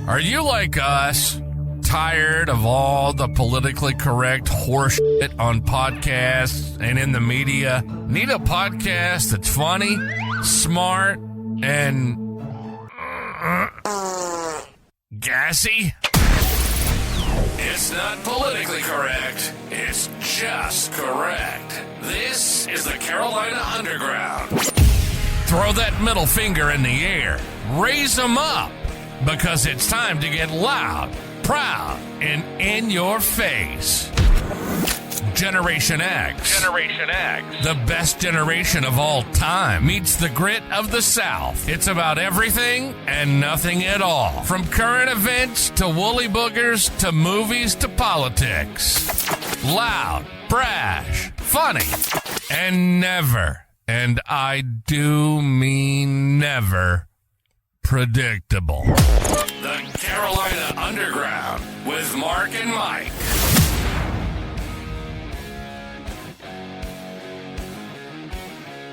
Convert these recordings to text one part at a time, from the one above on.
Are you like us? Tired of all the politically correct horseshit on podcasts and in the media? Need a podcast that's funny, smart, and gassy? It's not politically correct. It's just correct. This is the Carolina Underground. Throw that middle finger in the air. Raise them up. Because it's time to get loud, proud, and in your face. Generation X. Generation X. The best generation of all time meets the grit of the South. It's about everything and nothing at all. From current events to woolly boogers to movies to politics. Loud, brash, funny, and never, and I do mean never, predictable. The Carolina Underground with Mark and Mike.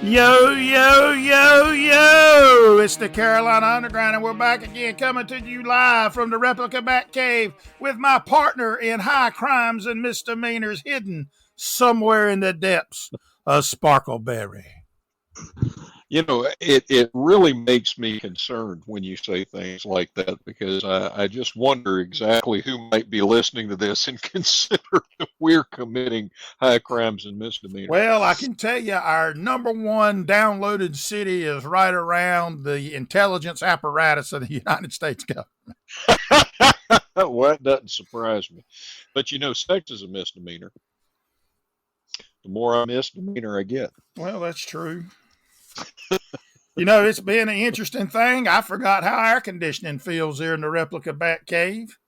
Yo, yo, yo, yo! It's the Carolina Underground, and we're back again, coming to you live from the replica Bat Cave with my partner in high crimes and misdemeanors hidden somewhere in the depths of Sparkleberry. You know, it really makes me concerned when you say things like that, because I just wonder exactly who might be listening to this and consider that we're committing high crimes and misdemeanors. Well, I can tell you our number one downloaded city is right around the intelligence apparatus of the United States government. Well, that doesn't surprise me. But, you know, sex is a misdemeanor. The more I misdemeanor I get. Well, that's true. You know, it's been an interesting thing. I forgot how air conditioning feels here in the replica Bat Cave.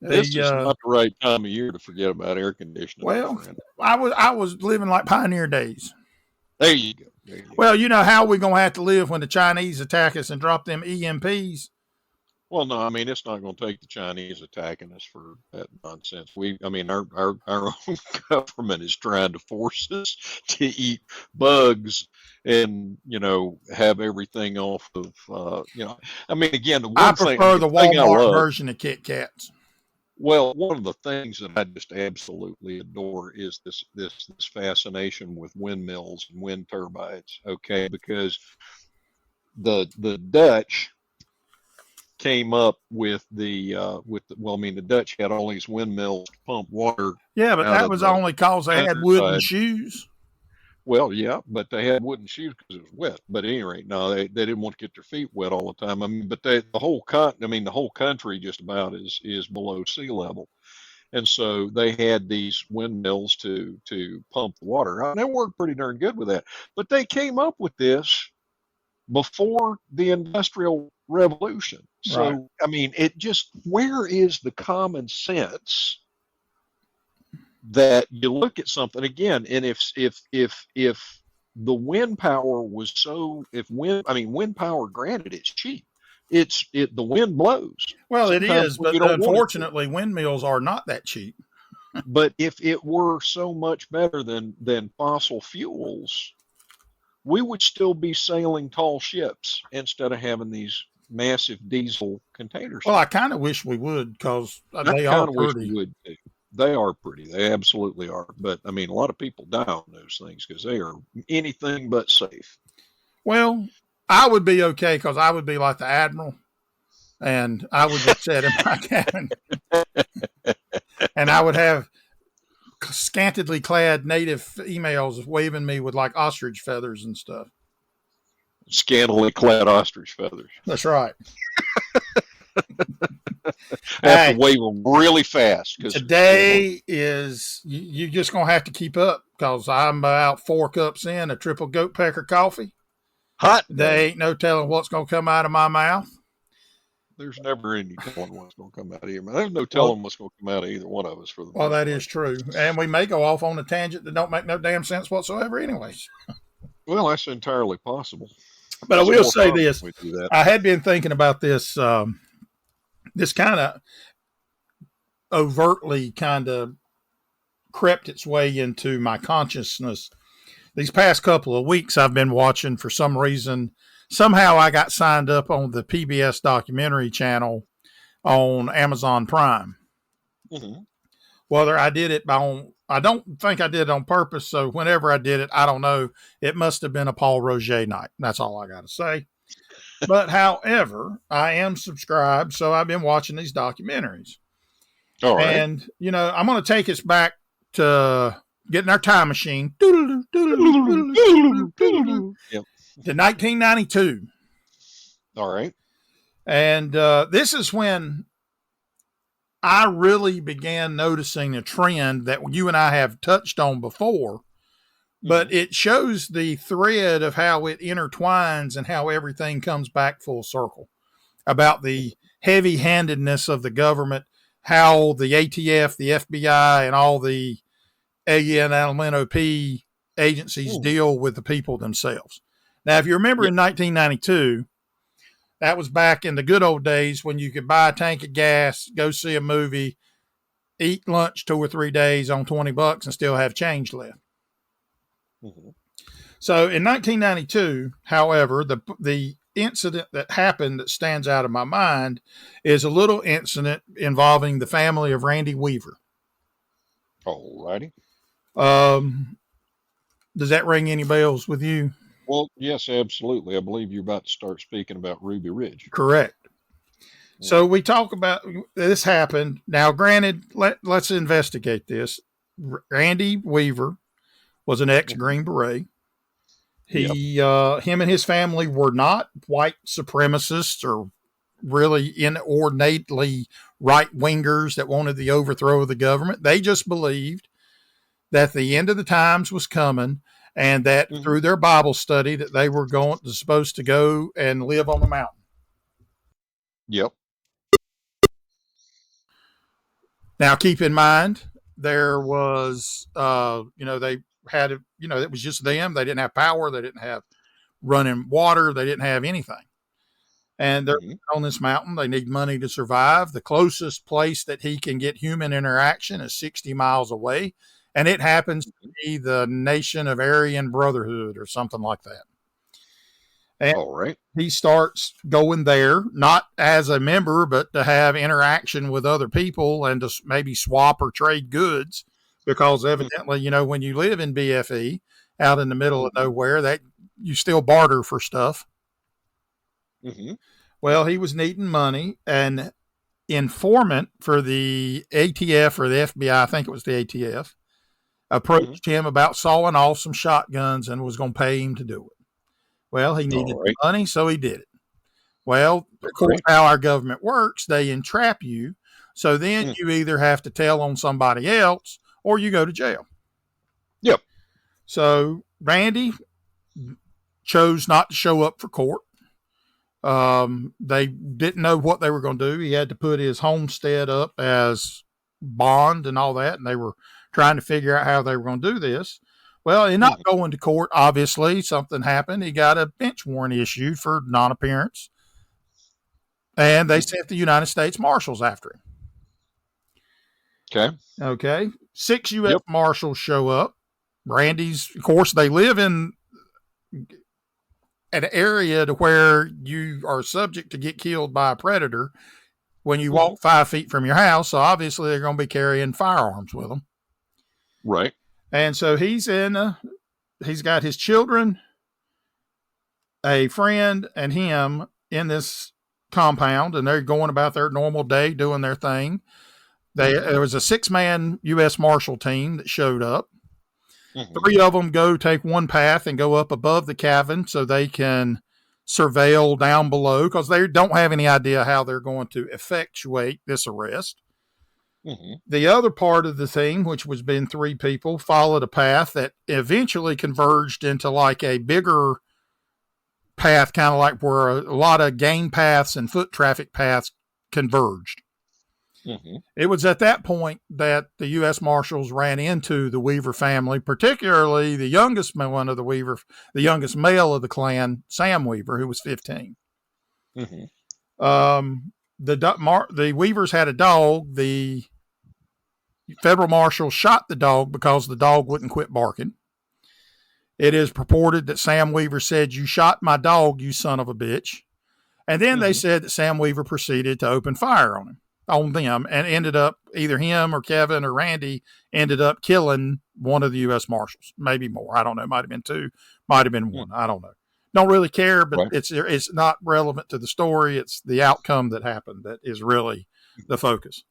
This is not the right time of year to forget about air conditioning. Well, I was living like pioneer days. There you go. Well, you know how we're going to have to live when the Chinese attack us and drop them EMPs? Well, no, I mean, it's not going to take the Chinese attacking us for that nonsense. Our own government is trying to force us to eat bugs and, you know, have everything off of, I mean, again, I prefer the Walmart version of Kit Kats. Well, one of the things that I just absolutely adore is this fascination with windmills and wind turbines. Okay, because the Dutch came up with the Dutch had all these windmills to pump water. Yeah, but that was only because they had wooden shoes. Well, yeah, but they had wooden shoes because it was wet. But at any rate, no, they didn't want to get their feet wet all the time. I mean, but the whole country just about is below sea level, and so they had these windmills to pump the water. And they worked pretty darn good with that. But they came up with this before the Industrial Revolution. So, right. I mean, where is the common sense that you look at something again, and if the wind power was wind power, granted, it's cheap. The wind blows. Well, sometimes it is, but unfortunately, windmills are not that cheap. But if it were so much better than fossil fuels, we would still be sailing tall ships instead of having these massive diesel containers. Well, I kind of wish we would, because they are pretty. They are pretty. They absolutely are. But, I mean, a lot of people die on those things because they are anything but safe. Well, I would be okay because I would be like the Admiral, and I would just sit in my cabin. And I would have scantily clad native females waving me with like ostrich feathers and stuff. Scantily clad ostrich feathers. That's right. I have to wave them really fast. Today is, you're just going to have to keep up, because I'm about 4 cups in a triple goat pecker coffee. Hot. There ain't no telling what's going to come out of my mouth. There's never any telling what's going to come out of your mouth. There's no telling what's going to come out of either one of us. Well, that is true. And we may go off on a tangent that don't make no damn sense whatsoever anyways. Well, that's entirely possible. But I will say this. I had been thinking about this, this kind of overtly kind of crept its way into my consciousness. These past couple of weeks, I've been watching, for some reason, somehow I got signed up on the PBS documentary channel on Amazon Prime. Mm-hmm. Whether I did it I don't think I did it on purpose. So whenever I did it, I don't know. It must have been a Paul Roger night. That's all I got to say. But however, I am subscribed, so I've been watching these documentaries. All right. And, I'm going to take us back to getting our time machine to Yep. 1992. All right. And this is when I really began noticing a trend that you and I have touched on before, but it shows the thread of how it intertwines and how everything comes back full circle about the heavy handedness of the government, how the ATF, the FBI, and all the ANLNOP agencies deal with the people themselves. Now, if you remember in 1992, that was back in the good old days when you could buy a tank of gas, go see a movie, eat lunch 2 or 3 days on $20 and still have change left. Mm-hmm. So in 1992, however, the incident that happened that stands out of my mind is a little incident involving the family of Randy Weaver. All righty. Does that ring any bells with you? Well, yes, absolutely. I believe you're about to start speaking about Ruby Ridge. Correct. So we talk about this happened. Now, granted, let's investigate this. Randy Weaver was an ex-Green Beret. Him and his family were not white supremacists or really inordinately right-wingers that wanted the overthrow of the government. They just believed that the end of the times was coming and that through their Bible study that they were supposed to go and live on the mountain. Yep. Now, keep in mind, there was, they had, it was just them. They didn't have power. They didn't have running water. They didn't have anything. And they're on this mountain. They need money to survive. The closest place that he can get human interaction is 60 miles away. And it happens to be the Nation of Aryan Brotherhood or something like that. And all right. He starts going there, not as a member, but to have interaction with other people and to maybe swap or trade goods. Because evidently, when you live in BFE out in the middle of nowhere, that you still barter for stuff. Mm-hmm. Well, he was needing money, and informant for the ATF or the FBI, I think it was the ATF, approached him about sawing off some shotguns and was going to pay him to do it. Well, he needed the money, so he did it. Well, of course, how our government works, they entrap you. So then you either have to tell on somebody else or you go to jail. Yep. So Randy chose not to show up for court. They didn't know what they were going to do. He had to put his homestead up as bond and all that, and they were trying to figure out how they were going to do this. Well, in not going to court, obviously, something happened. He got a bench warrant issued for non-appearance, and they sent the United States Marshals after him. Okay. 6 U.S. Marshals show up. Randy's, of course, they live in an area to where you are subject to get killed by a predator when you walk 5 feet from your house. So obviously they're going to be carrying firearms with them. Right. And so he's got his children, a friend, and him in this compound, and they're going about their normal day doing their thing. There was a 6-man U.S. Marshal team that showed up. 3 of them go take one path and go up above the cabin so they can surveil down below because they don't have any idea how they're going to effectuate this arrest. The other part of the team, which was been 3 people, followed a path that eventually converged into like a bigger path, kind of like where a lot of game paths and foot traffic paths converged. It was at that point that the U.S. Marshals ran into the Weaver family, particularly the youngest one of the Weaver, the youngest male of the clan, Sam Weaver, who was 15. The Weavers had a dog. The federal marshal shot the dog because the dog wouldn't quit barking. It is purported that Sam Weaver said, "You shot my dog, you son of a bitch." And then they said that Sam Weaver proceeded to open fire on them, and ended up, either him or Kevin or Randy ended up killing one of the U.S. Marshals, maybe more. I don't know. Might have been two, might have been one. I don't know. Don't really care, but it's not relevant to the story. It's the outcome that happened that is really the focus.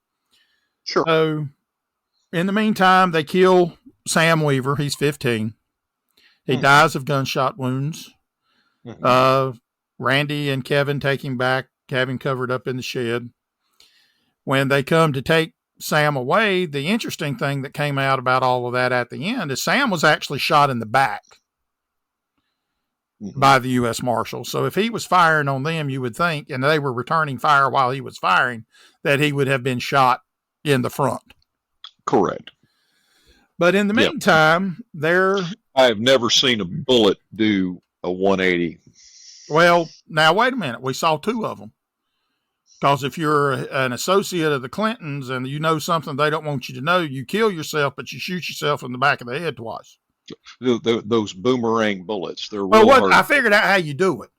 Sure. So in the meantime, they kill Sam Weaver. He's 15. He dies of gunshot wounds. Randy and Kevin take him back, have him covered up in the shed. When they come to take Sam away, the interesting thing that came out about all of that at the end is Sam was actually shot in the back by the U.S. Marshals. So if he was firing on them, you would think, and they were returning fire while he was firing, that he would have been shot in the front. Correct. But in the meantime, I have never seen a bullet do a 180. Well, now wait a minute. We saw two of them. Because if you're an associate of the Clintons and you know something they don't want you to know, you kill yourself, but you shoot yourself in the back of the head twice. Those boomerang bullets, they're real hard. I figured out how you do it.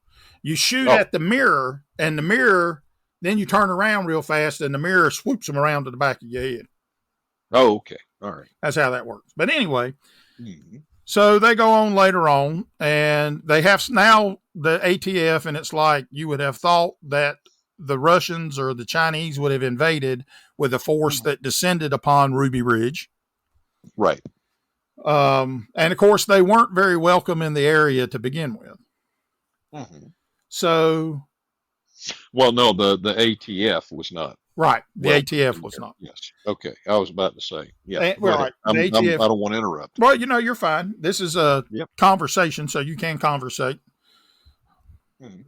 You shoot at the mirror, and the mirror, then you turn around real fast, and the mirror swoops them around to the back of your head. Oh, okay. All right. That's how that works. But anyway, so they go on later on, and they have now the ATF, and it's like you would have thought that the Russians or the Chinese would have invaded with a force that descended upon Ruby Ridge. Right. And of course, they weren't very welcome in the area to begin with. So. Well, no, the ATF was not. Right. The ATF was not. Yes. Okay. I was about to say. Yeah. Right. I don't want to interrupt. Well, you're fine. This is a conversation, so you can conversate.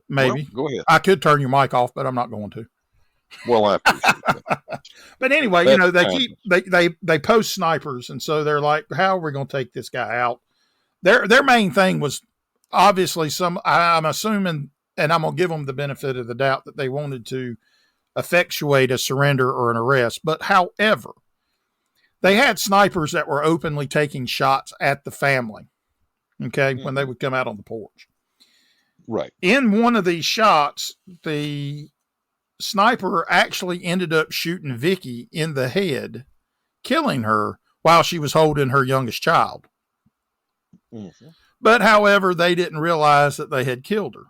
Maybe. Well, go ahead. I could turn your mic off, but I'm not going to. Well, I appreciate that. But anyway, they post snipers, and so they're like, how are we going to take this guy out? Their main thing was obviously I'm assuming, and I'm going to give them the benefit of the doubt, that they wanted to effectuate a surrender or an arrest. But however, they had snipers that were openly taking shots at the family, when they would come out on the porch. Right. In one of these shots, the sniper actually ended up shooting Vicky in the head, killing her while she was holding her youngest child. But however, they didn't realize that they had killed her.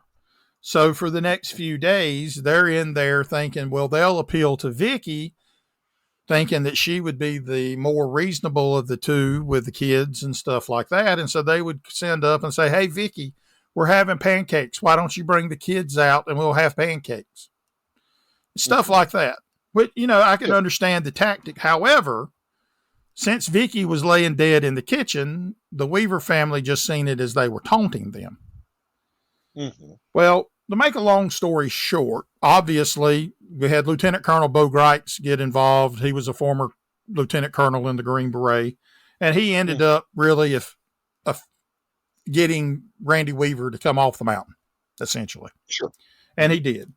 So for the next few days, they're in there thinking, well, they'll appeal to Vicky, thinking that she would be the more reasonable of the two with the kids and stuff like that. And so they would send up and say, hey, Vicky, we're having pancakes. Why don't you bring the kids out and we'll have pancakes? Stuff like that. But, I can understand the tactic. However, since Vicky was laying dead in the kitchen, the Weaver family just seen it as they were taunting them. Well, to make a long story short, obviously, we had Lieutenant Colonel Bo Greitz get involved. He was a former lieutenant colonel in the Green Beret, and he ended up really getting Randy Weaver to come off the mountain, essentially. Sure. And he did.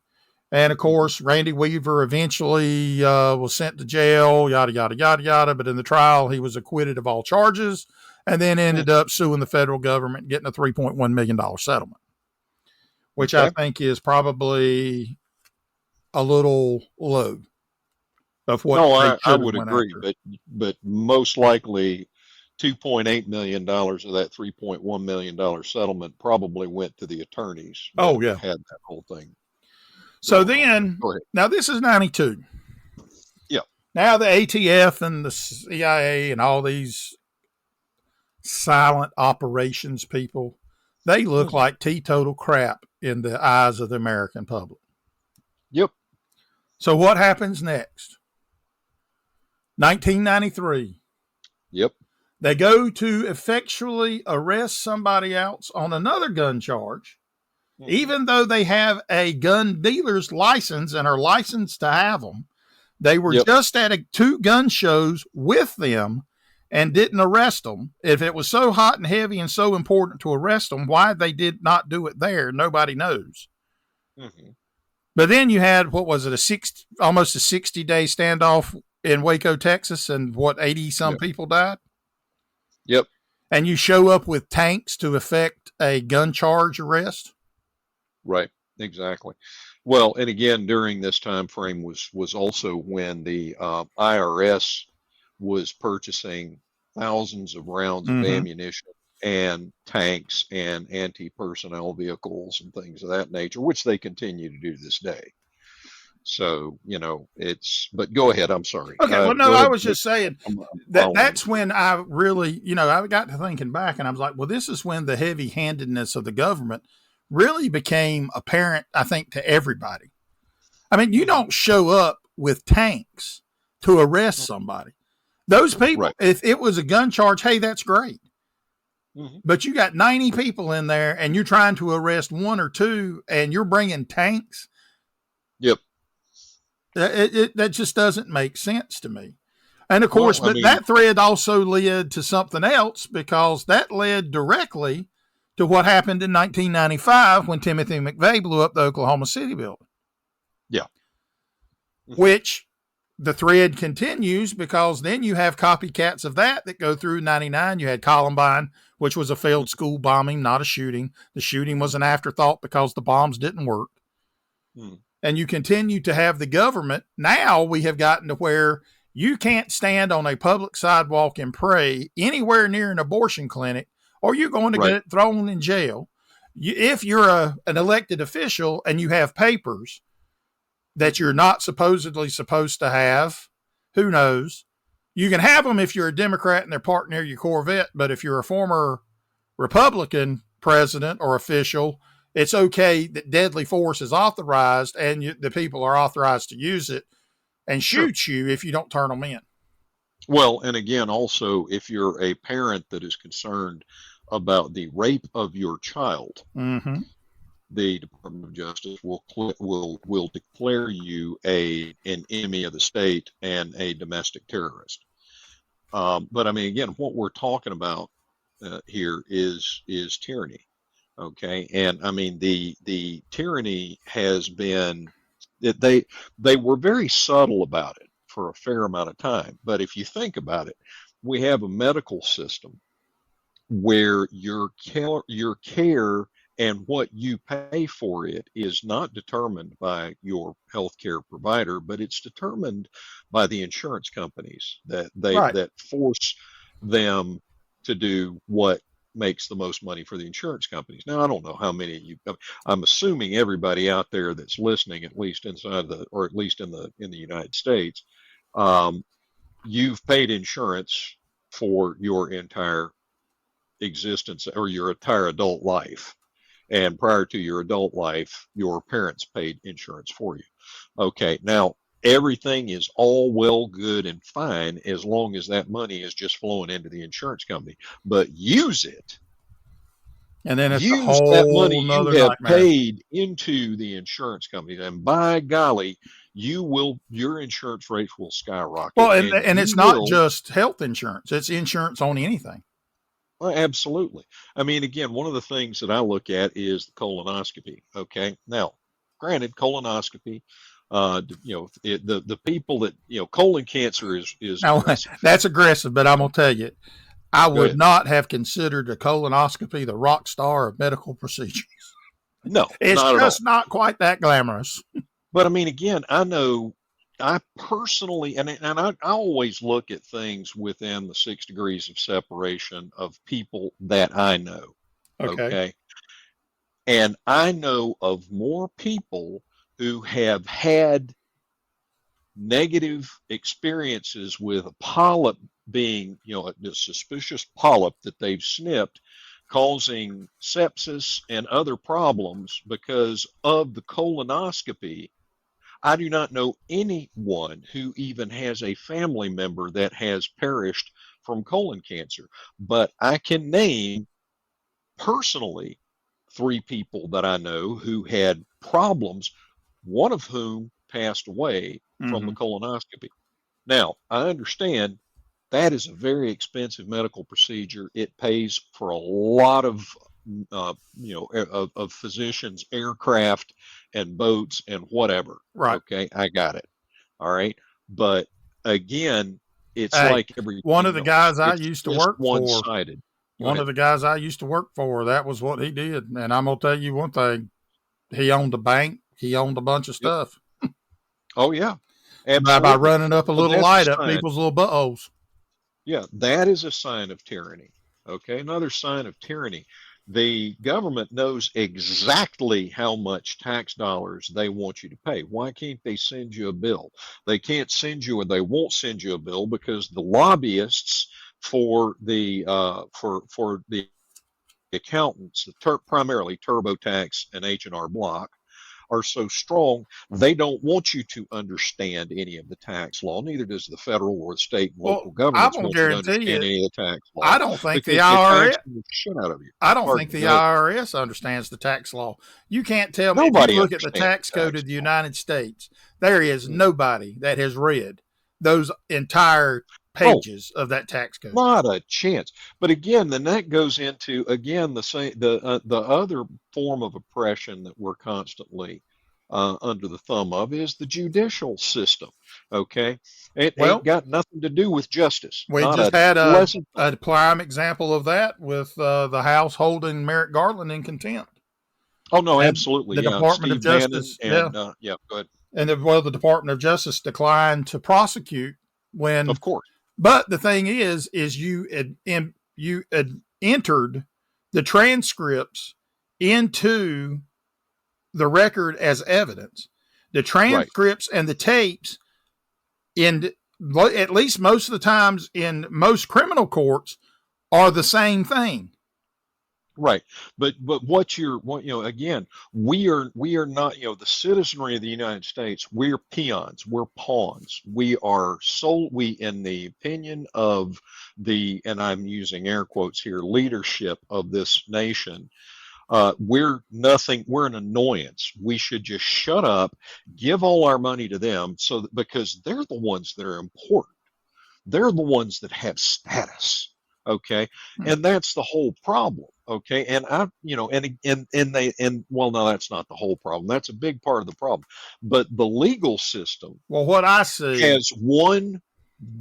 And of course, Randy Weaver eventually was sent to jail, yada, yada, yada, yada. But in the trial, he was acquitted of all charges and then ended up suing the federal government, getting a $3.1 million settlement, which I think is probably a little low of what. No, I would agree, but most likely $2.8 million of that $3.1 million settlement probably went to the attorneys. Oh, yeah. Had that whole thing. So then, now this is 92. Yeah. Now the ATF and the CIA and all these silent operations people, they look like teetotal crap in the eyes of the American public. Yep. So what happens next? 1993. Yep. They go to effectually arrest somebody else on another gun charge, even though they have a gun dealer's license and are licensed to have them. They were just at two gun shows with them and didn't arrest them. If it was so hot and heavy and so important to arrest them, why they did not do it there, nobody knows. But then you had, what was it, almost a 60-day standoff in Waco, Texas, and 80-some people died? Yep. And you show up with tanks to effect a gun charge arrest? Right. Exactly. Well, and again, during this time frame was also when the IRS was purchasing thousands of rounds of Mm-hmm. ammunition and tanks and anti-personnel vehicles and things of that nature, which they continue to do to this day. So, but go ahead. I'm sorry. Okay. Well, no, Go I ahead. was just saying I'm that following you. that's when I really, I got to thinking back and I was like, well, this is when the heavy handedness of the government really became apparent, I think, to everybody. I mean, you Mhm. don't show up with tanks to arrest somebody. Those people, Right. if it was a gun charge, hey, that's great. Hmm. But you got 90 people in there and you're trying to arrest one or two and you're bringing tanks. Yep. That just doesn't make sense to me. And of course, Well, I but mean, that thread also led to something else because that led directly to what happened in 1995 when Timothy McVeigh blew up the Oklahoma City building. yeah. Hmm. Which the thread continues because then you have copycats of that go through 99. You had Columbine, which was a failed school bombing, not a shooting. The shooting was an afterthought because the bombs didn't work. Hmm. And you continue to have the government. Now we have gotten to where you can't stand on a public sidewalk and pray anywhere near an abortion clinic, or you're going to Right. get thrown in jail. If you're an elected official and you have papers that you're not supposedly supposed to have, who knows? You can have them if you're a Democrat and they're parked near your Corvette, but if you're a former Republican president or official, it's okay that deadly force is authorized and the people are authorized to use it and Sure. shoot you if you don't turn them in. Well, and again, also, if you're a parent that is concerned about the rape of your child, Mm-hmm. the Department of Justice will declare you an enemy of the state and a domestic terrorist. But I mean, again, what we're talking about here is tyranny. Okay, and I mean the tyranny has been that they were very subtle about it for a fair amount of time. But if you think about it, we have a medical system where your care and what you pay for it is not determined by your healthcare provider, but it's determined by the insurance companies Right. that force them to do what makes the most money for the insurance companies. Now, I don't know how many of you, I'm assuming everybody out there that's listening, at least inside or at least in the United States, um, you've paid insurance for your entire existence or your entire adult life. And prior to your adult life, your parents paid insurance for you. Okay, now everything is all well, good, and fine as long as that money is just flowing into the insurance company. But And then it's a use that money whole you nother have nightmare. paid into the insurance company, and by golly, your insurance rates will skyrocket, Well, and and you it's not will. just health insurance; it's insurance on anything. Well, absolutely. I mean, again, one of the things that I look at is the colonoscopy. Okay, now, granted, colonoscopy, the people that colon cancer is Now, aggressive. that's aggressive, but I'm gonna tell you, I Go would ahead. not have considered a colonoscopy the rock star of medical procedure. No, It's not at just all. not quite that glamorous. But I mean, again, I personally, and I always look at things within the 6 degrees of separation of people that I know. Okay. Okay. And I know of more people who have had negative experiences with a polyp being, a suspicious polyp that they've snipped, causing sepsis and other problems because of the colonoscopy. I do not know anyone who even has a family member that has perished from colon cancer, but I can name personally 3 people that I know who had problems, one of whom passed away from the Mm-hmm. colonoscopy. Now, I understand that is a very expensive medical procedure. It pays for a lot of, of physicians, aircraft and boats and whatever. Right. Okay, I got it. All right. But again, it's Hey, like one of everything the else. guys I It's used to just work one for, sided. Go one ahead. of the guys I used to work for, that was what he did. And I'm gonna tell you one thing: he owned a bank He owned a bunch of Yep. stuff. Oh yeah, By absolutely. running up a Well, little that's a light up sign. people's little buttholes. Yeah, that is a sign of tyranny. Okay, another sign of tyranny. The government knows exactly how much tax dollars they want you to pay. Why can't they send you a bill? They can't send you, or they won't send you a bill because the lobbyists for the accountants, primarily TurboTax and H&R Block, are so strong, they don't want you to understand any of the tax law. Neither does the federal or the state and Well, local I'm governments gonna want you to guarantee understand you, any of the tax I law don't think the because they tax IRS. the shit out of you. I don't think Pardon, the go ahead. IRS understands the tax law. You can't tell me, if you Nobody look at the understands tax the code tax of the law. United States, there is Mm. nobody that has read those entire Oh, pages of that tax code. not a chance. But again, then that goes into again the other form of oppression that we're constantly under the thumb of is the judicial system. Okay, it ain't Well, got nothing to do with justice. we Not just a had pleasant thing. a prime example of that with the House holding Merrick Garland in contempt. Oh no, And absolutely, the yeah. Department of Steve Bannon Justice, yeah, and yeah, go ahead. and the Department of Justice declined to prosecute when. Of course, But the thing is you had entered the transcripts into the record as evidence. The right. transcripts and the tapes, in at least most of the times in most criminal courts, are the same thing. Right. But what again, we are not, the citizenry of the United States, we're peons, we're pawns. We in the opinion of and I'm using air quotes here, leadership of this nation, we're nothing, we're an annoyance. We should just shut up, give all our money to them because they're the ones that are important. They're the ones that have status. Okay. And that's the whole problem. Okay. And well, no, that's not the whole problem. That's a big part of the problem. But the legal system Well, what I see, has one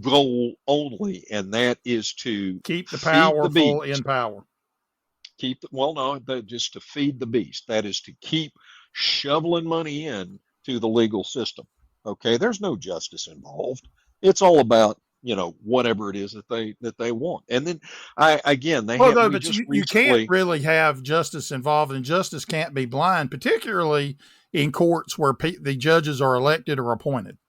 goal only, and that is to keep the feed the powerful beast. in power. Just to feed the beast. That is to keep shoveling money in to the legal system. Okay. There's no justice involved. It's all about whatever it is that they want. And then we But just you can't recently. really have justice involved, and justice can't be blind, particularly in courts where the judges are elected or appointed.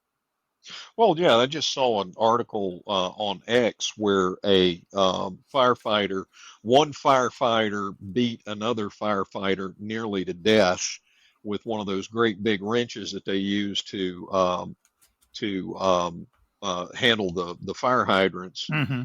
Well, yeah, I just saw an article on X where one firefighter beat another firefighter nearly to death with one of those great big wrenches that they use to handle the fire hydrants. Mm-hmm.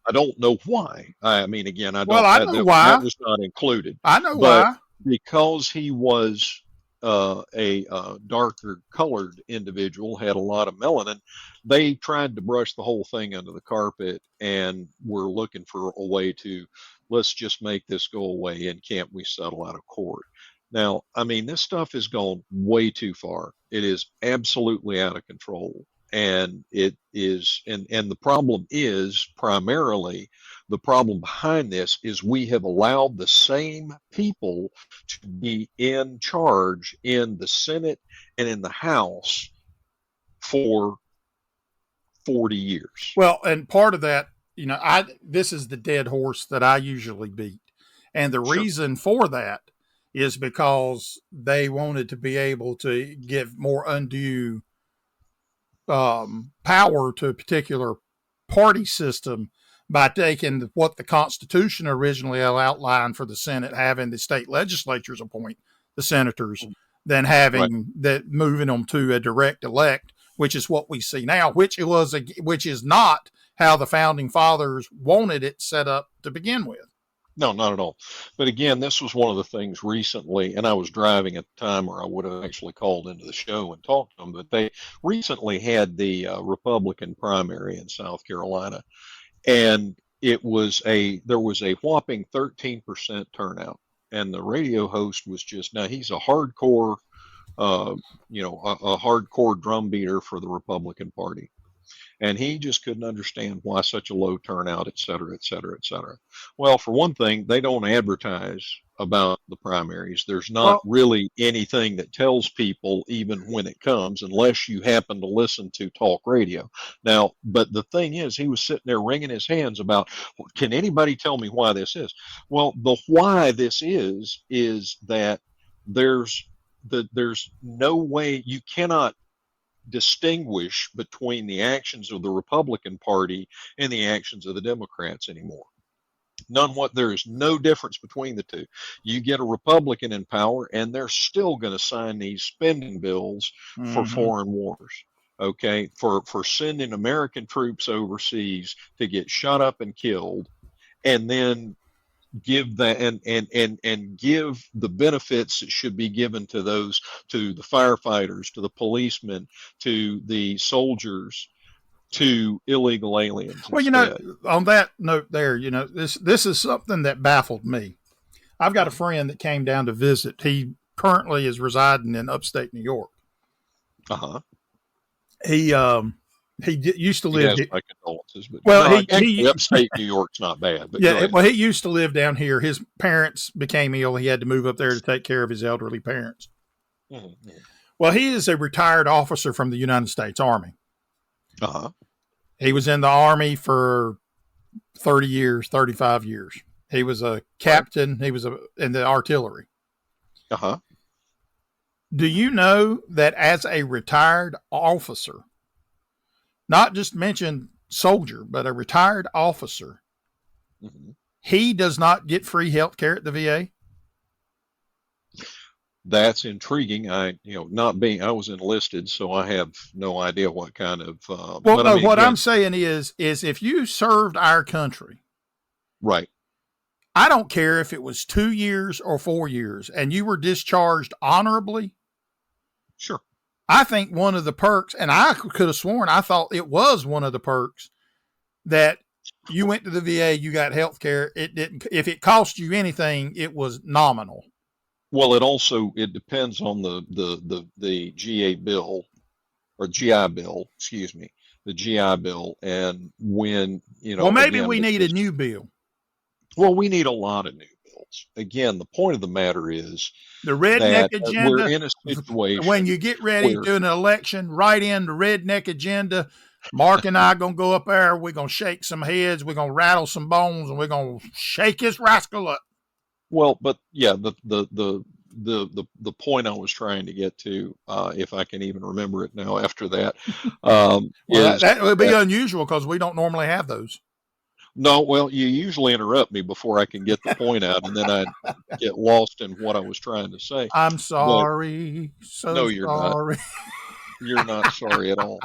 I don't know why. I mean, again, I Well, don't. I know That why. was not included, I know but why. because he was a darker colored individual, had a lot of melanin, they tried to brush the whole thing under the carpet and were looking for a way to, let's just make this go away and can't we settle out of court? Now, I mean, this stuff has gone way too far. It is absolutely out of control. And it is, and the problem is primarily the problem behind this is we have allowed the same people to be in charge in the Senate and in the House for 40 years. Well, and part of that, this is the dead horse that I usually beat. And the Sure. reason for that is because they wanted to be able to give more undue power to a particular party system by taking what the Constitution originally outlined for the Senate, having the state legislatures appoint the senators, than Right. having that moving them to a direct elect, which is what we see now, which is not how the founding fathers wanted it set up to begin with. No, not at all. But again, this was one of the things recently, and I was driving at the time, or I would have actually called into the show and talked to them. But they recently had the Republican primary in South Carolina, and there was a whopping 13% turnout. And the radio host was now he's a hardcore, a hardcore drum beater for the Republican Party. And he just couldn't understand why such a low turnout, et cetera, et cetera, et cetera. Well, for one thing, they don't advertise about the primaries. There's not Well, really anything that tells people, even when it comes, unless you happen to listen to talk radio. Now, but the thing is, he was sitting there wringing his hands about, can anybody tell me why this is? Well, the why this is that there's there's no way, you cannot distinguish between the actions of the Republican Party and the actions of the Democrats anymore. There is no difference between the two. You get a Republican in power, and they're still going to sign these spending bills for foreign wars. Okay, for sending American troops overseas to get shot up and killed, and then give that and give the benefits that should be given to those, to the firefighters, to the policemen, to the soldiers, to illegal aliens well, instead. on that note there, this is something that baffled me. I've got a friend that came down to visit. He currently is residing in upstate New York. He used to live. He has my condolences, but well, no, actually, upstate New York's not bad. But yeah, well, he used to live down here. His parents became ill. He had to move up there to take care of his elderly parents. Mm-hmm. Well, he is a retired officer from the United States Army. He was in the Army for 30 years, 35 years. He was a captain. He was in the artillery. Do you know that as a retired officer, not just mention soldier, but a retired officer, he does not get free health care at the VA? That's intriguing. I was enlisted, so I have no idea what kind of. I'm saying is if you served our country, right? I don't care if it was 2 years or 4 years, and you were discharged honorably. Sure. I think one of the perks, and I could have sworn I thought it was one of the perks, that you went to the VA, you got health care. It didn't. If it cost you anything, it was nominal. Well, it depends on the GA bill, or GI bill, excuse me, the GI bill, and when Well, maybe we need a new bill. Well, we need a lot of new bills. Again, the point of the matter is the redneck agenda. We're in a situation when you get ready to an election, write in the redneck agenda. Mark and I are going to go up there. We're going to shake some heads. We're going to rattle some bones, and we're going to shake this rascal up. Well, but yeah, the point I was trying to get to, if I can even remember it now after that, that would be unusual because we don't normally have those. No, well, you usually interrupt me before I can get the point out, and then I get lost in what I was trying to say. I'm sorry. No, you're sorry. Not. You're not sorry at all.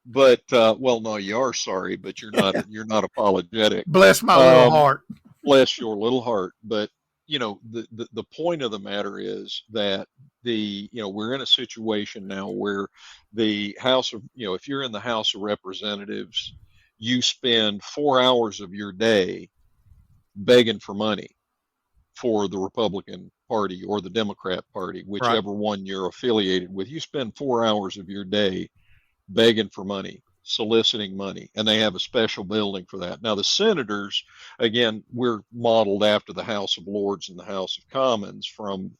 But well, no, you are sorry, but you're not. You're not apologetic. Bless my little heart. Bless your little heart. But the point of the matter is that we're in a situation now where the House of, if you're in the House of Representatives, you spend 4 hours of your day begging for money for the Republican Party or the Democrat Party, whichever one you're affiliated with. You spend 4 hours of your day begging for money, soliciting money, and they have a special building for that. Now, the senators, again, we're modeled after the House of Lords and the House of Commons from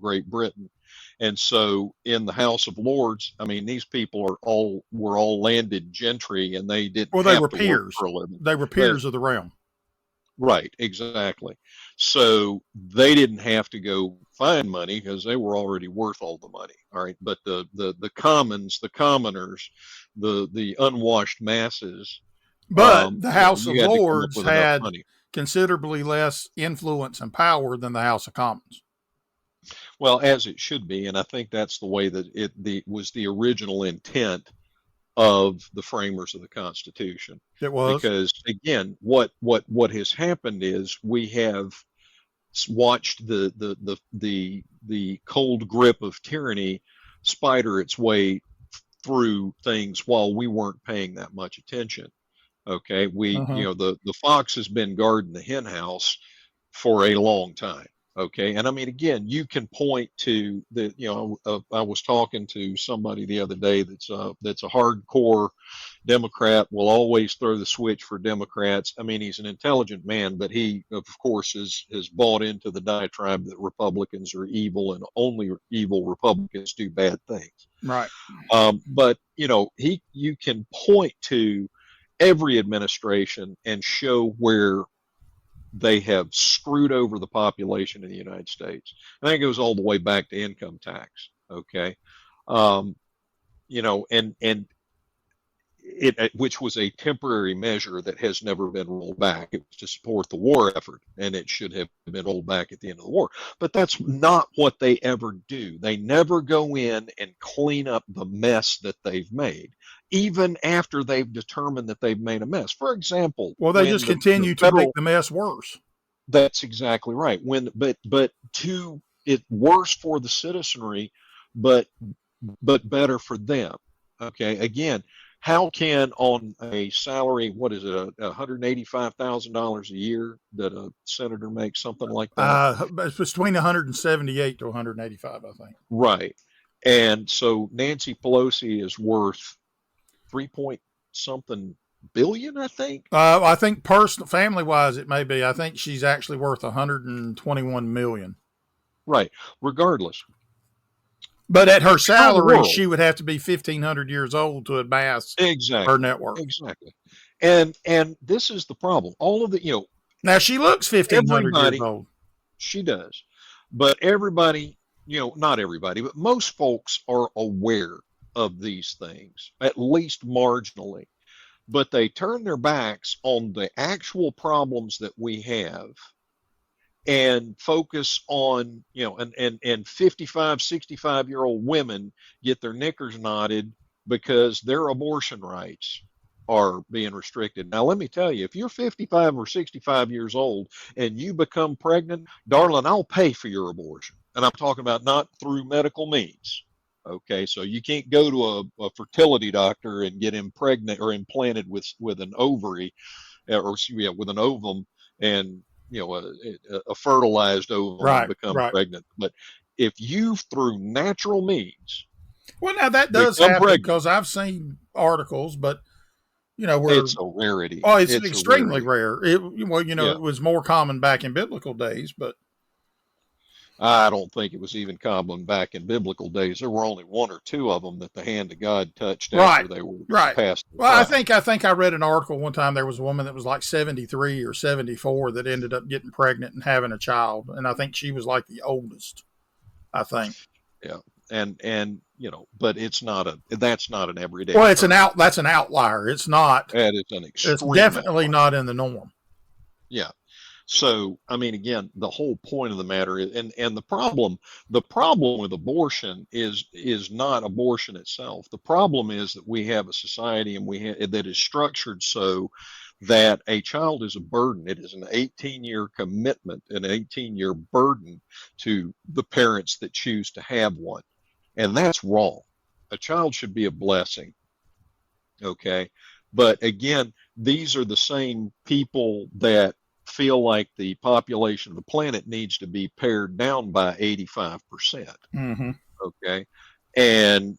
Great Britain. And so in the House of Lords, I mean, these people were all landed gentry, and they didn't they have were to peers. Work for a living. They were peers of the realm. Right, exactly. So they didn't have to go find money because they were already worth all the money. All right, but the commons, the commoners, the unwashed masses. But the House of Lords had money. Considerably less influence and power than the House of Commons. Well, as it should be, and I think that's the way that it was the original intent of the framers of the Constitution. It was, because again, what has happened is we have watched the cold grip of tyranny spider its way through things while we weren't paying that much attention. Okay, the fox has been guarding the hen house for a long time. Okay, and I mean, again, you can point to I was talking to somebody the other day that's a hardcore, Democrat will always throw the switch for Democrats. I mean, he's an intelligent man, but he, of course, has bought into the diatribe that Republicans are evil and only evil Republicans do bad things. Right. But, you can point to every administration and show where they have screwed over the population in the United States. And that goes all the way back to income tax. Okay. And which was a temporary measure that has never been rolled back. It was to support the war effort, and it should have been rolled back at the end of the war. But that's not what they ever do. They never go in and clean up the mess that they've made, even after they've determined that they've made a mess. For example, well, they just continue to make the mess worse. That's exactly right. But it worse for the citizenry, but better for them. Okay, again. How can on a salary, what is it, $185,000 a year that a senator makes, something like that? It's between 178 to 185, I think. Right. And so Nancy Pelosi is worth 3 point something billion, I think. I think family wise, it may be. I think she's actually worth 121 million. Right. Regardless. But at her salary, she would have to be 1,500 years old to amass her net worth. Exactly. And this is the problem. All of the, now she looks 1,500 years old. She does. But everybody, not everybody, but most folks are aware of these things, at least marginally. But they turn their backs on the actual problems that we have and focus on, and 55, 65-year-old women get their knickers knotted because their abortion rights are being restricted. Now, let me tell you, if you're 55 or 65 years old and you become pregnant, darling, I'll pay for your abortion. And I'm talking about not through medical means. Okay, so you can't go to a fertility doctor and get impregnated or implanted with an ovary with an ovum and a fertilized ovum and become pregnant. But if you through natural means, well, now that does happen because I've seen articles, but where it's a rarity. Oh, it's extremely rare. It was more common back in biblical days, but I don't think it was even common back in biblical days. There were only one or two of them that the hand of God touched after they were passed. Well, I think I read an article one time. There was a woman that was like 73 or 74 that ended up getting pregnant and having a child, and I think she was like the oldest. I think. Yeah, and but that's not an everyday. Well, that's an outlier. It's not. That is an extreme. It's definitely not in the norm. Yeah. So, I mean, again, the whole point of the matter is, and the problem with abortion is not abortion itself. The problem is that we have a society that is structured so that a child is a burden. It is an 18-year commitment, an 18-year burden to the parents that choose to have one. And that's wrong. A child should be a blessing. Okay. But again, these are the same people that feel like the population of the planet needs to be pared down by 85%. Mm-hmm. Okay. And,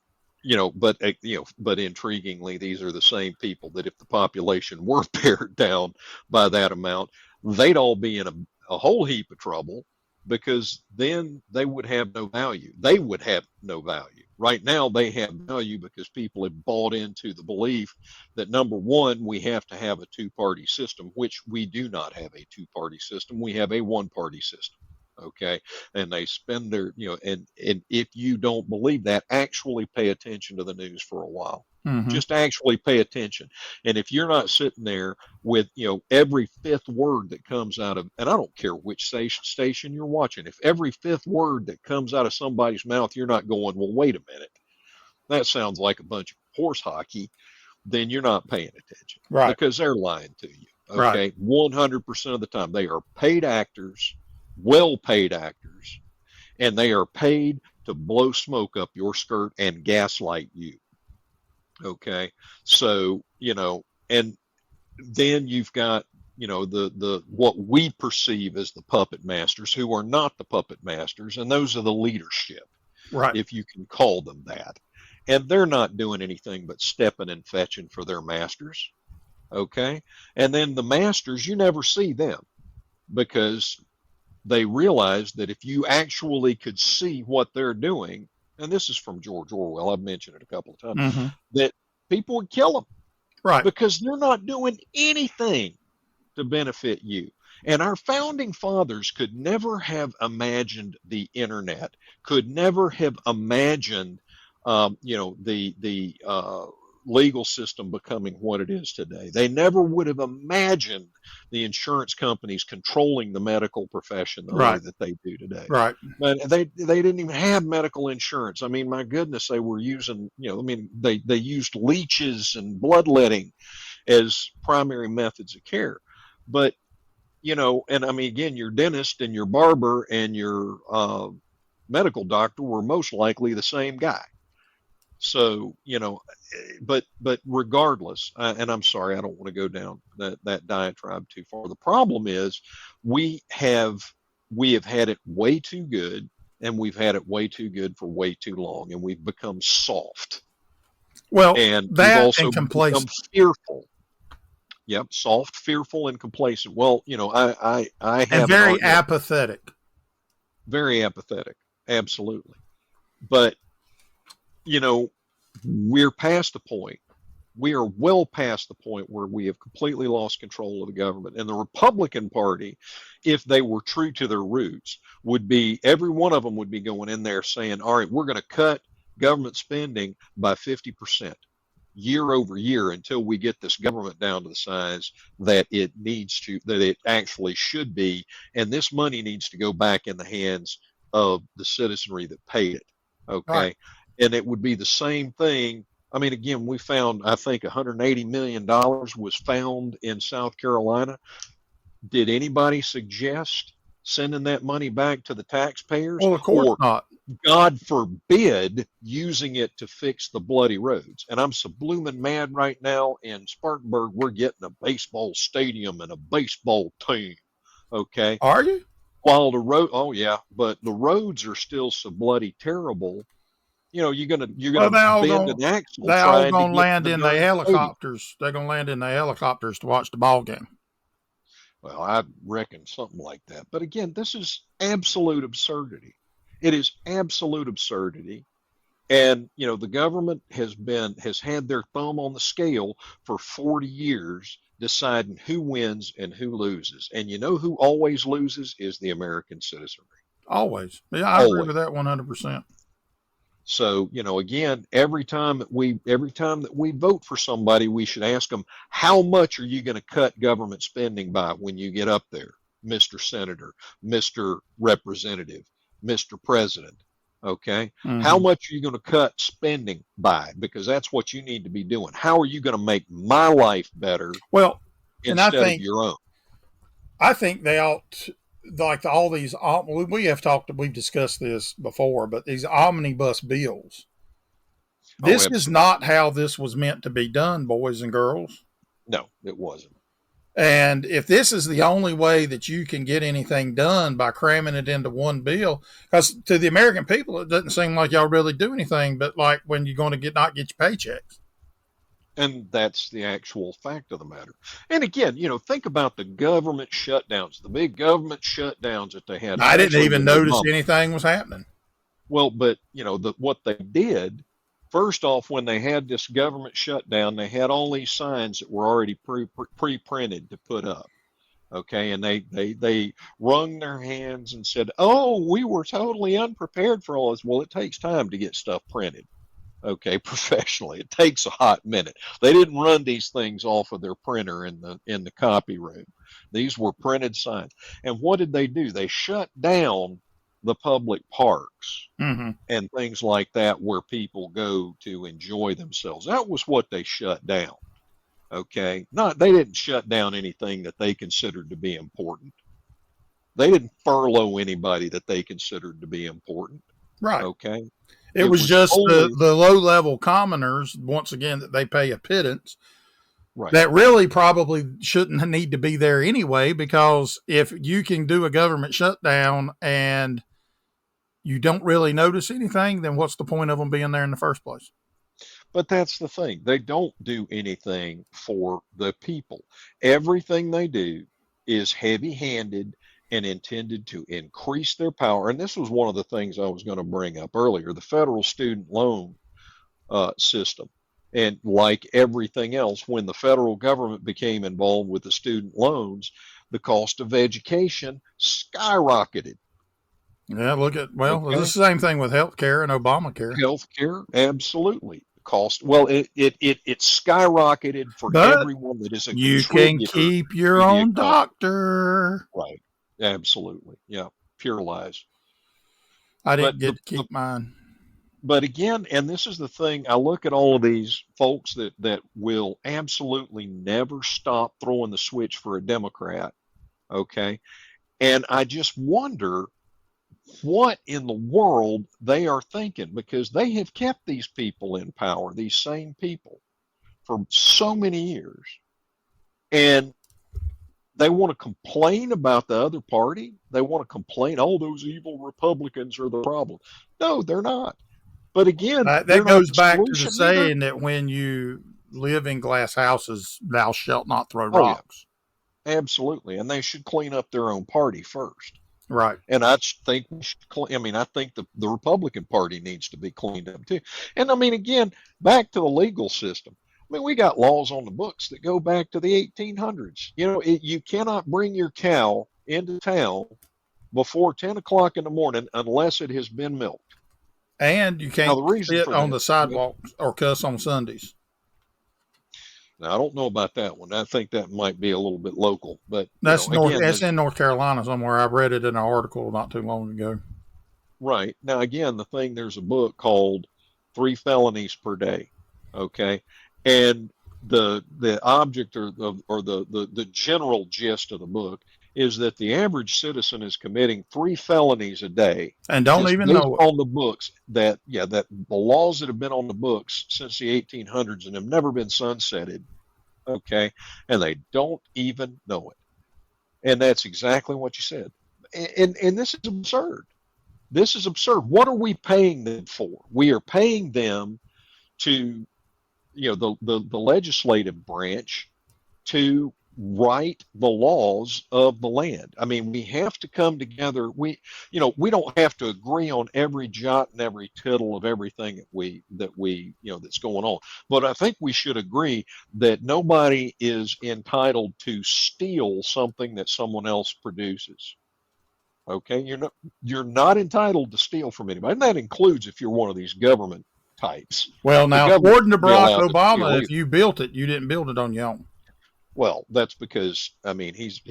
but intriguingly, these are the same people that if the population were pared down by that amount, they'd all be in a whole heap of trouble because then they would have no value. They would have no value. Right now, they have value because people have bought into the belief that, number one, we have to have a two-party system, which we do not have a two-party system. We have a one-party system. Okay. And they spend their, and if you don't believe that, actually pay attention to the news for a while. Mm-hmm. Just actually pay attention. And if you're not sitting there with, every fifth word that comes out of, and I don't care which station you're watching, if every fifth word that comes out of somebody's mouth, you're not going, well, wait a minute, that sounds like a bunch of horse hockey, then you're not paying attention. Right. Because they're lying to you. Okay. Right. 100% of the time. They are paid actors, well-paid actors, and they are paid to blow smoke up your skirt and gaslight you. Okay. So, and then you've got, the what we perceive as the puppet masters who are not the puppet masters, and those are the leadership. Right. If you can call them that. and they're not doing anything but stepping and fetching for their masters. Okay. And then the masters, you never see them because they realize that if you actually could see what they're doing, and this is from George Orwell, I've mentioned it a couple of times, Mm-hmm. that people would kill them. Right. Because they're not doing anything to benefit you. And our founding fathers could never have imagined the internet, could never have imagined, the legal system becoming what it is today. They never would have imagined the insurance companies controlling the medical profession the way that they do today. Right. But they didn't even have medical insurance. I mean, my goodness, they were using, they used leeches and bloodletting as primary methods of care. But, and I mean, again, your dentist and your barber and your medical doctor were most likely the same guy. So, but regardless, and I'm sorry, I don't want to go down that diatribe too far. The problem is we have had it way too good, and we've had it way too good for way too long, and we've become soft. Well, and that we've also and complacent. become fearful. Yep, soft, fearful, and complacent. Well, I have and very apathetic. Very apathetic, absolutely. But we're past the point. We are well past the point where we have completely lost control of the government. And the Republican Party, if they were true to their roots, would be, every one of them would be going in there saying, all right, we're going to cut government spending by 50% year over year until we get this government down to the size that it needs to, that it actually should be. And this money needs to go back in the hands of the citizenry that paid it. Okay. Right. And it would be the same thing. I mean, again, we found, I think $180 million was found in South Carolina. Did anybody suggest sending that money back to the taxpayers? Well, of course not. God forbid using it to fix the bloody roads. And I'm so blooming mad right now in Spartanburg, we're getting a baseball stadium and a baseball team. Okay. Are you? While the road, oh yeah, but the roads are still so bloody terrible. You're gonna bend an axle. They all gonna land in the helicopters. They're gonna land in the helicopters to watch the ball game. Well, I reckon something like that. But again, this is absolute absurdity. It is absolute absurdity. And the government has had their thumb on the scale for 40 years, deciding who wins and who loses. And who always loses is the American citizenry. Always. Yeah, I agree with that 100%. So, again, every time that we vote for somebody, we should ask them, how much are you going to cut government spending by when you get up there, Mr. Senator, Mr. Representative, Mr. President? Okay. Mm-hmm. How much are you going to cut spending by? Because that's what you need to be doing. How are you going to make my life better? Well, instead of your own? I think they ought, like all these, we've discussed this before, but these omnibus bills, this is not how this was meant to be done, boys and girls. No, it wasn't. And if this is the only way that you can get anything done by cramming it into one bill, because to the American people, it doesn't seem like y'all really do anything, but like when you're going to not get your paychecks. And that's the actual fact of the matter. And again, think about the government shutdowns, the big government shutdowns that they had. I didn't even notice anything was happening. Well, but what they did, first off, when they had this government shutdown, they had all these signs that were already pre-printed to put up. Okay. And they wrung their hands and said, oh, we were totally unprepared for all this. Well, it takes time to get stuff printed. Okay, professionally, it takes a hot minute. They didn't run these things off of their printer in the copy room. These were printed signs. And what did they do? They shut down the public parks and things like that where people go to enjoy themselves. That was what they shut down. Okay, they didn't shut down anything that they considered to be important. They didn't furlough anybody that they considered to be important. Right. Okay. It was just the low-level commoners, once again, that they pay a pittance, right, that really probably shouldn't need to be there anyway, because if you can do a government shutdown and you don't really notice anything, then what's the point of them being there in the first place? But that's the thing. They don't do anything for the people. Everything they do is heavy-handed and intended to increase their power. And this was one of the things I was going to bring up earlier, the federal student loan system. And like everything else, when the federal government became involved with the student loans, the cost of education skyrocketed. Yeah, well, it's Okay. the same thing with healthcare and Obamacare. Healthcare, absolutely. Cost, well, it skyrocketed for But everyone that is a you can contributor keep your to the own economy. doctor. Right. Absolutely. Yeah. Pure lies. I But didn't get to keep mine. but again, and this is the thing, I look at all of these folks that will absolutely never stop throwing the switch for a Democrat. Okay. And I just wonder what in the world they are thinking, because they have kept these people in power, these same people, for so many years. And they want to complain about the other party. They want to complain, oh, those evil Republicans are the problem. No, they're not. But again, they're That not goes the back to the solution either. saying that when you live in glass houses, thou shalt not throw Oh, yeah, rocks. absolutely. And they should clean up their own party first. Right. And I think we should, I mean, I think the Republican Party needs to be cleaned up too. And I mean, again, back to the legal system. I mean, we got laws on the books that go back to the 1800s. You know, you cannot bring your cow into town before 10 o'clock in the morning unless it has been milked. And you Now, can't the reason spit for on that, the sidewalk or cuss on Sundays. now I don't know about that one. I think that might be a little bit local, but again, That's in North Carolina somewhere. I read it in an article not too long ago. right. Now, again, the thing, there's a book called Three Felonies Per Day. Okay. And the object or the general gist of the book is that the average citizen is committing 3 felonies a day, And don't just even based know it. on the books that, yeah, that the laws that have been on the books since the 1800s and have never been sunsetted. Okay. And they don't even know it. And that's exactly what you said. And this is absurd. This is absurd. What are we paying them for? We are paying them to, the legislative branch to write the laws of the land. I mean, we have to come together. We don't have to agree on every jot and every tittle of everything that's going on. But I think we should agree that nobody is entitled to steal something that someone else produces. Okay, you're not entitled to steal from anybody, and that includes if you're one of these government types. Well, The now, government according to should be Barack allowed to steal Obama, if either. you built it, you didn't build it on your own. Well, that's because, I mean, he's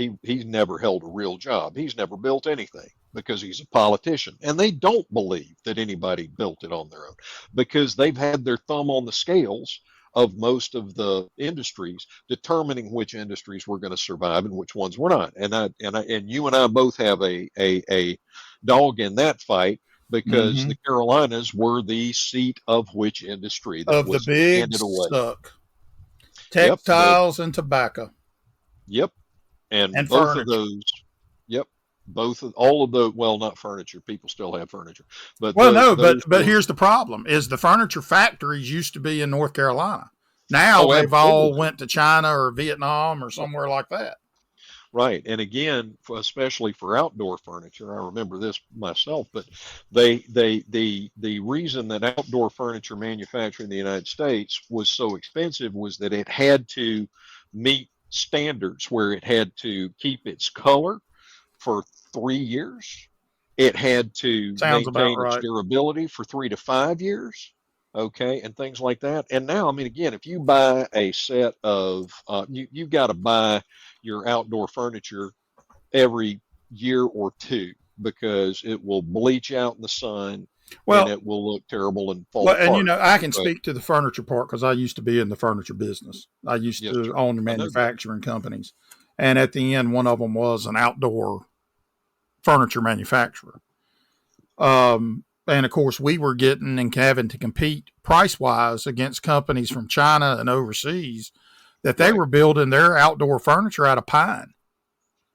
never held a real job. He's never built anything because he's a politician, and they don't believe that anybody built it on their own because they've had their thumb on the scales of most of the industries, determining which industries were going to survive and which ones were not. And you and I both have a dog in that fight because Mm-hmm. the Carolinas were the seat of which industry that Of the was big handed away. suck. Yep, Textiles and tobacco yep, and and both of furniture. those, yep, both of all of the, well, not furniture. People still have furniture, but Well, no, those but were, here's the problem: is the furniture factories used to be in North Carolina. Now oh, they've all absolutely. went to China or Vietnam or somewhere like that. Right. And again, especially for outdoor furniture, I remember this myself, but the reason that outdoor furniture manufacturing in the United States was so expensive was that it had to meet standards where it had to keep its color for 3 years. It had to Sounds about maintain its right. durability for 3 to 5 years. Okay, and things like that. And now, I mean, again, if you buy a set of, you've got to buy your outdoor furniture every year or two because it will bleach out in the sun and Well, it will look terrible and fall well, and apart. I can But speak to the furniture part because I used to be in the furniture business. I used yes, to sir, own I know that. manufacturing companies, and at the end, one of them was an outdoor furniture manufacturer. And of course, we were getting and having to compete price wise against companies from China and overseas that they Right. were building their outdoor furniture out of pine,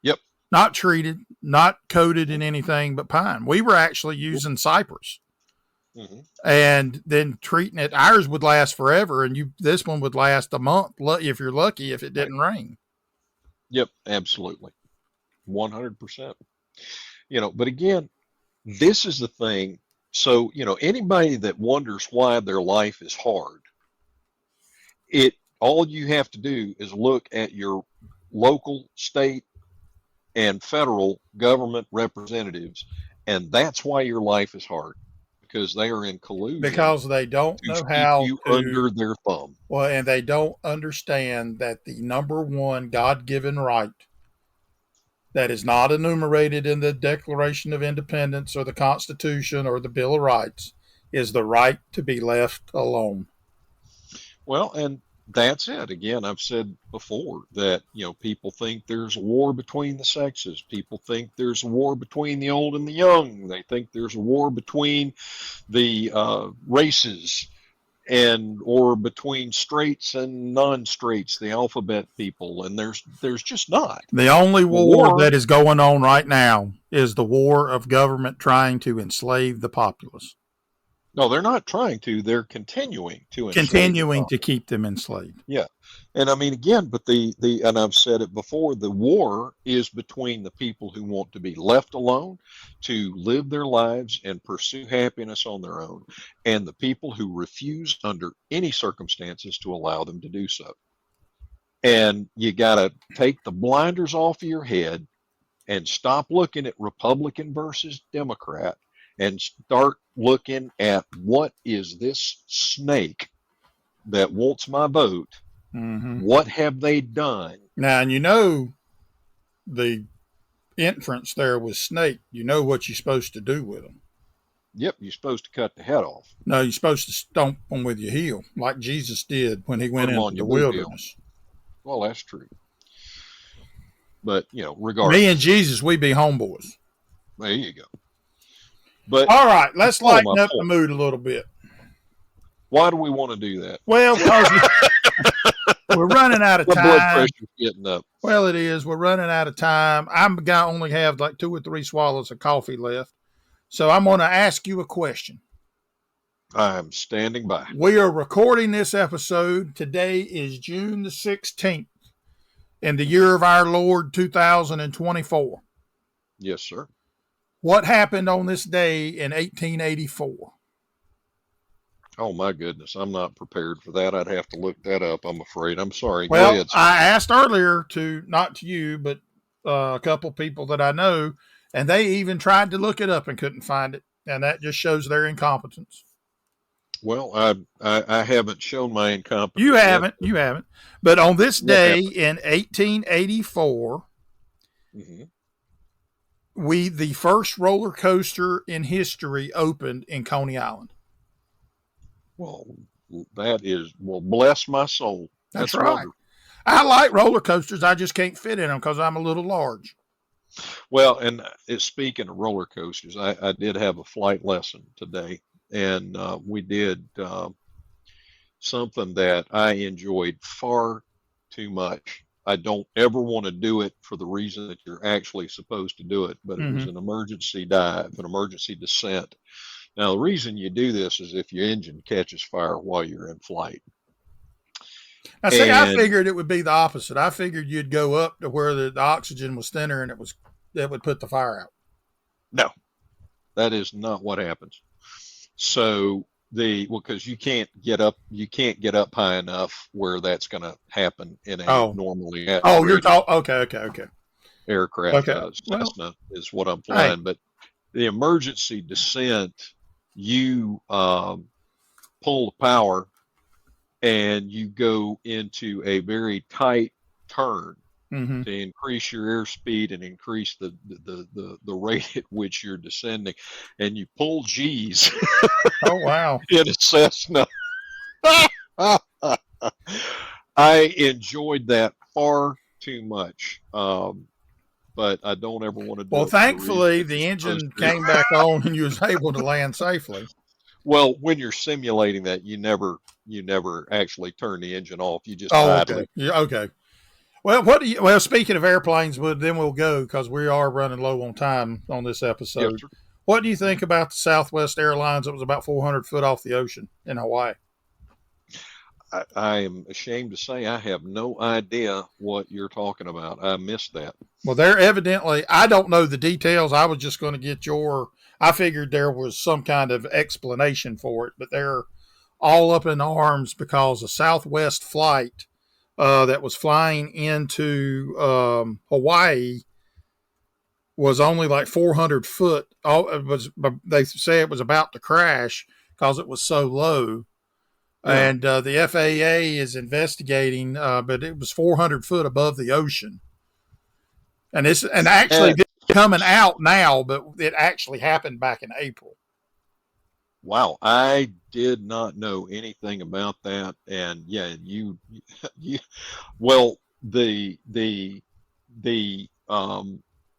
Yep. not treated, not coated in anything but pine. We were actually using cypress. Mm-hmm. and then treating it. Ours would last forever, and this one would last a month if you're lucky if it Right. didn't rain. Yep, absolutely. 100%. But again, this is the thing. So, anybody that wonders why their life is hard, all you have to do is look at your local, state, and federal government representatives, and that's why your life is hard, because they are in collusion Because they don't know to keep how you to, under their thumb. well, and they don't understand that the number one God-given right that is not enumerated in the Declaration of Independence or the Constitution or the Bill of Rights is the right to be left alone. Well, and that's it. Again, I've said before that, people think there's a war between the sexes. People think there's a war between the old and the young. They think there's a war between the races or between straights and non-straights, the alphabet people. And there's just not. The only war that is going on right now is the war of government trying to enslave the populace. No, they're not trying to. They're continuing to keep them enslaved. Yeah. And I mean, again, but and I've said it before, the war is between the people who want to be left alone to live their lives and pursue happiness on their own, and the people who refuse under any circumstances to allow them to do so. And you got to take the blinders off of your head and stop looking at Republican versus Democrat and start looking at what is this snake that wants my vote. Mm-hmm. What have they done? Now, and the entrance there was snake. You know what you're supposed to do with them. Yep, you're supposed to cut the head off. No, you're supposed to stomp them with your heel, like Jesus did when he went into the wilderness. Well, that's true. But, regardless. Me and Jesus, we be homeboys. There you go. But all right, let's lighten up the mood a little bit. Why do we want to do that? Well, we're running out of time. The blood pressure's getting up. Well, it is. We're running out of time. I'm going to only have like 2 or 3 swallows of coffee left. So I'm going to ask you a question. I'm standing by. We are recording this episode. Today is June the 16th in the year of our Lord 2024. Yes, sir. What happened on this day in 1884? Oh, my goodness. I'm not prepared for that. I'd have to look that up, I'm afraid. I'm sorry. Well, go ahead, I asked earlier not to you, but a couple people that I know, and they even tried to look it up and couldn't find it. And that just shows their incompetence. Well, I haven't shown my incompetence. You haven't. But on this day in 1884, mm-hmm. The first roller coaster in history opened in Coney Island. Well, bless my soul. That's right. Wonderful. I like roller coasters. I just can't fit in them because I'm a little large. Well, and speaking of roller coasters, I did have a flight lesson today, and we did something that I enjoyed far too much. I don't ever want to do it for the reason that you're actually supposed to do it, but it was an emergency dive, an emergency descent. Now, the reason you do this is if your engine catches fire while you're in flight. Now, see, I figured it would be the opposite. I figured you'd go up to where the oxygen was thinner and that would put the fire out. No, that is not what happens. So because you can't get up high enough where that's going to happen in a normally. Oh, you're talking. Okay. Aircraft. Cessna is what I'm flying, right. But the emergency descent, you pull the power and you go into a very tight turn to increase your airspeed and increase the rate at which you're descending, and you pull G's. Oh wow! In a Cessna. I enjoyed that far too much, but I don't ever want to do it. Well, thankfully, the engine came back on and you was able to land safely. Well, when you're simulating that, you never actually turn the engine off. You just idle it. Yeah, okay. Well, speaking of airplanes, then we'll go because we are running low on time on this episode. Yes, What do you think about the Southwest Airlines that was about 400 foot off the ocean in Hawaii? I am ashamed to say I have no idea what you're talking about. I missed that. Well, they're evidently, I don't know the details. I was just going to get I figured there was some kind of explanation for it, but they're all up in arms because a Southwest flight that was flying into Hawaii was only like 400 foot. They say it was about to crash because it was so low. Yeah. And the FAA is investigating, but it was 400 foot above the ocean. And it's coming out now, but it actually happened back in April. Wow, I did not know anything about that. And yeah, well, the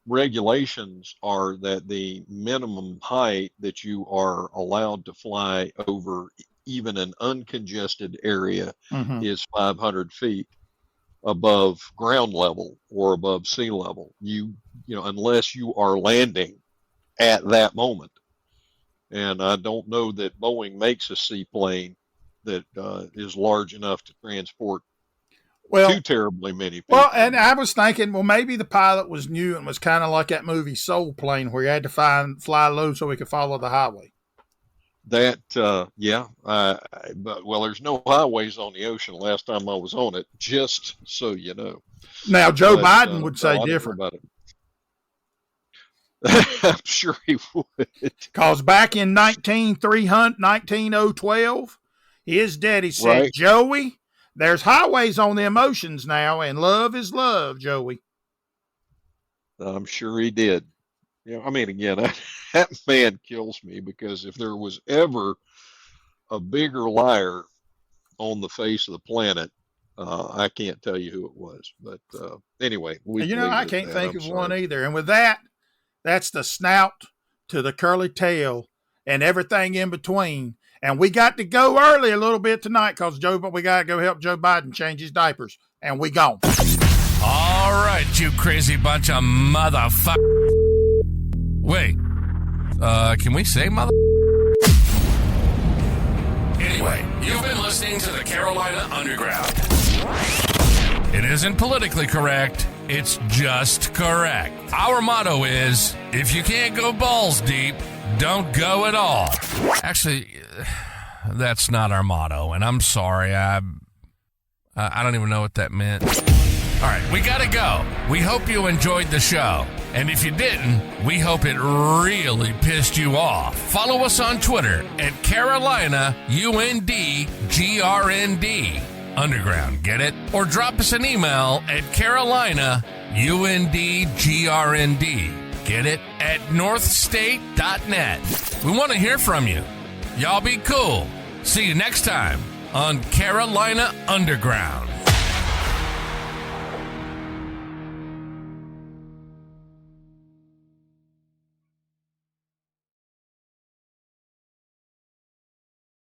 regulations are that the minimum height that you are allowed to fly over even an uncongested area is 500 feet above ground level or above sea level. You know, unless you are landing at that moment. And I don't know that Boeing makes a seaplane that is large enough to transport too terribly many people. Well, and I was thinking, well, maybe the pilot was new and was kind of like that movie Soul Plane where you had to fly low so he could follow the highway. That, yeah. But there's no highways on the ocean last time I was on it, just so you know. Now, Joe Biden would say different. About it. I'm sure he would. Because back in 19012, his daddy said, right. Joey, there's highways on the emotions now, and love is love, Joey. I'm sure he did. Yeah, I mean, again, that man kills me because if there was ever a bigger liar on the face of the planet, I can't tell you who it was. But anyway, I can't think of one either. And with that, that's the snout to the curly tail and everything in between. And we got to go early a little bit tonight because we got to go help Joe Biden change his diapers. And we gone. All right, you crazy bunch of motherfuckers. Wait, can we say mother? Anyway, you've been listening to the Carolina Underground. It isn't politically correct. It's just correct. Our motto is, if you can't go balls deep, don't go at all. Actually, that's not our motto, and I'm sorry. I don't even know what that meant. All right, we gotta go. We hope you enjoyed the show. And if you didn't, we hope it really pissed you off. Follow us on Twitter at Carolina UNDGRND. Underground, get it? Or drop us an email at Carolina UNDGRND. Get it? At northstate.net. We want to hear from you. Y'all be cool. See you next time on Carolina Underground.